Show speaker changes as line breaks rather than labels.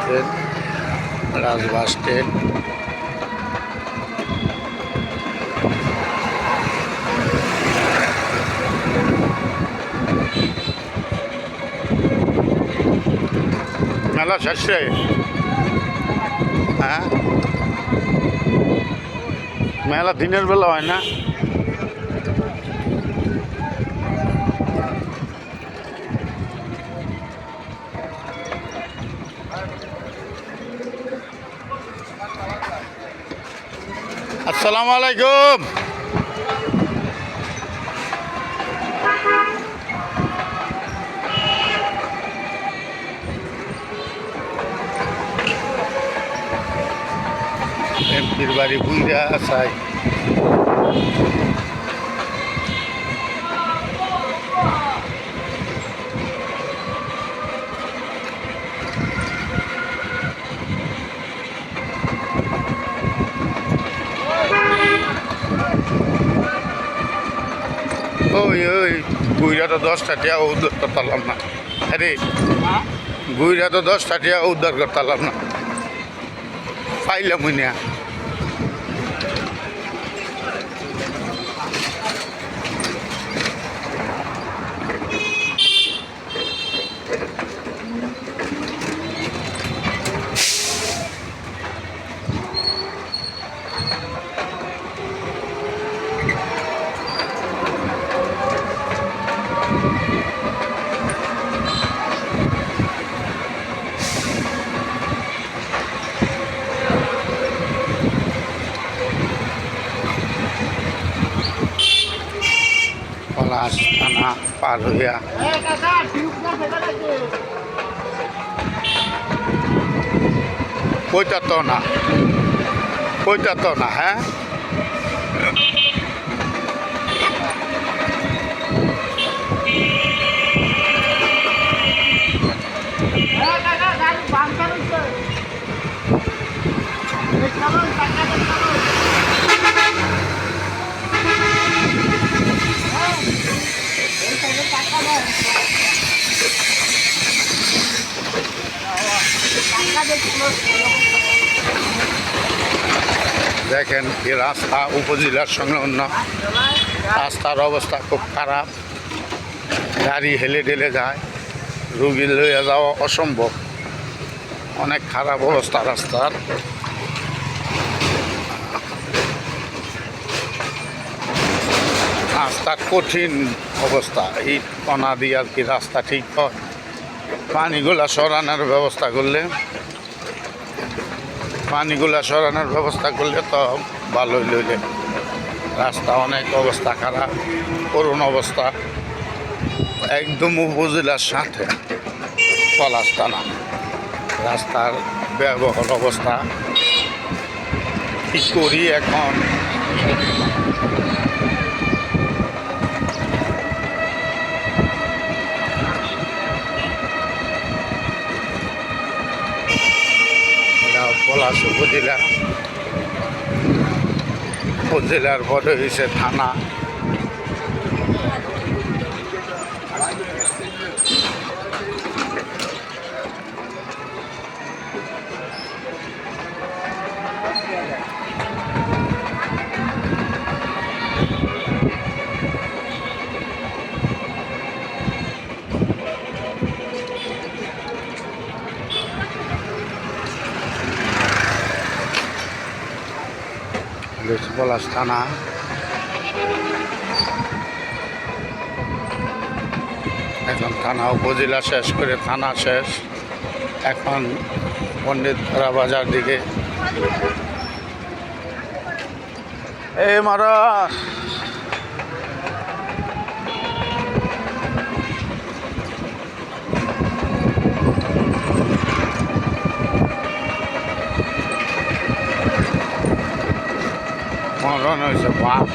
Stand, রাজবাস stand. মেলা শেষে হ্যাঁ, মেলা দিনের বেলা হয় না। আসসালামু আলাইকুম। এমপির বাড়ি বুইরা চাই। ওই ওই গুইরা তো 10টা টিয়া উদ্ধার করতে পারলাম না। আরে গুইরা তো 10টা টিয়া উদ্ধার করতে পারলাম না, পাইলাম না। পলাশ থানা পার হইয়া কইতা তো না, কইতা তো না। হ্যাঁ, দেখেন এই রাস্তা উপজেলার সংলগ্ন, রাস্তার অবস্থা খুব খারাপ। গাড়ি হেলে ঢেলে যায়, রুগী লইয়া যাওয়া অসম্ভব। অনেক খারাপ অবস্থা রাস্তার। রাস্তার কঠিন অবস্থা। এই কণা দিয়ে আর কি রাস্তা ঠিক হয়। পানিগুলা সরানোর ব্যবস্থা করলে, পানিগুলা সরানোর ব্যবস্থা করলে তো ভালোই লইলে। রাস্তা অনেক অবস্থা খারাপ, করুণ অবস্থা। একদম উপজেলার সাথে পলাশ থানা। রাস্তার ব্যবহার অবস্থা কি করি এখন? পলাশ উপজেলা, উপজেলার পরে হয়েছে থানা। পলাশ থানা। এখন থানা উপজেলা শেষ করে থানা শেষ। এখন পণ্ডিতপাড়া বাজার দিকে মারা মরণ হয়েছে বাপ।